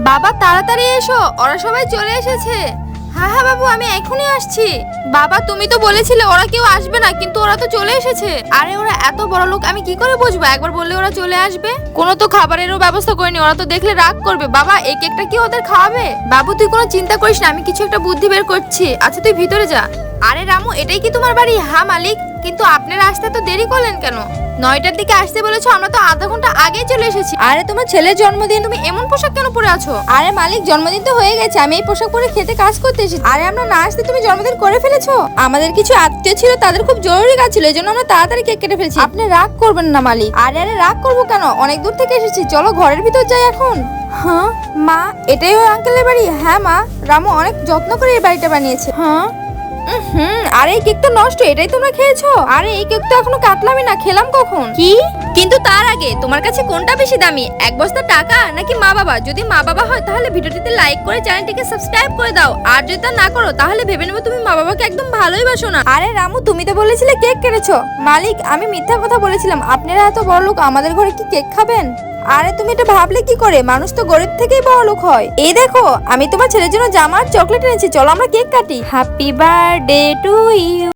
বাবা তাড়াতাড়ি এসো, ওরা সবাই চলে এসেছে। হ্যাঁ হ্যাঁ বাবু, আমি এখনই আসছি। বাবা তুমি তো বলেছিলে ওরা কেউ আসবে না, কিন্তু ওরা তো চলে এসেছে। আরে ওরা এত বড় লোক, আমি কি করে বুঝবো? একবার বললে ওরা চলে আসবে। কোনো তো খাবারেরও ব্যবস্থা করিনি, ওরা তো দেখলে রাগ করবে। বাবা এই কেকটা কি ওদের খাওয়াবে? বাবু তুই কোনো চিন্তা করিস না, আমি কিছু একটা বুদ্ধি বের করছি। আচ্ছা তুই ভিতরে যা। আরে রামু, এটাই কি তোমার বাড়ি? হ্যাঁ মালিক, কিন্তু আপনারা আসতে তো দেরি করলেন কেন? 9টার দিকে আসতে বলেছো, আমরা তো আধা ঘন্টা আগেই চলে এসেছি। আরে তোমার ছেলের জন্মদিন, তুমি এমন পোশাক কেন পরে আছো? আরে মালিক জন্মদিন তো হয়ে গেছে, আমি এই পোশাক পরে খেতে কাজ করতে এসেছি। আরে আমরা না আসতে তুমি জন্মদিন করে ফেলেছো। আমাদের কিছু আত্মীয় ছিল, তাদের খুব জরুরি কাজ ছিল, এই জন্য আমরা তাড়াতাড়ি কেক কেটে ফেলেছি। আপনি রাগ করবেন না মালিক। আরে আরে রাগ করবো কেন, অনেক দূর থেকে এসেছি, চলো ঘরের ভিতর যাই এখন। হ্যাঁ মা, এটাই ওই আঙ্কেলের বাড়ি? হ্যাঁ মা, রামু অনেক যত্ন করে এই বাড়িটা বানিয়েছে। হ্যাঁ আরে এই কেক তো নষ্ট, এটাই তোমরা খেয়েছো? আরে এই কেক তো এখনো কাটলামই না, খেলাম কখন? কি? কিন্তু তার আগে তোমার কাছে কোনটা বেশি দামি, এক বস্তা টাকা নাকি মা বাবা? যদি মা বাবা হয় তাহলে ভিডিওটিতে লাইক করে চ্যানেলটিকে সাবস্ক্রাইব করে দাও, আর যদি তা না করো তাহলে ভেবে নেবো তুমি মা বাবাকে একদম ভালোই বাসো না। আরে রামু তুমি তো বলেছিলে কেক কেটেছো। মালিক আমি মিথ্যা কথা বলেছিলাম, আপনারা এত বড় লোক, আমাদের ঘরে কি কেক খাবেন? আরে তুমি এটা ভাবলে কি করে, মানুষ তো গরিব থেকেই বড় লোক হয়। এই দেখো আমি তোমার ছেলের জন্য জামা আর চকলেট এনেছি, চলো আমরা কেক কাটি। Happy birthday to you.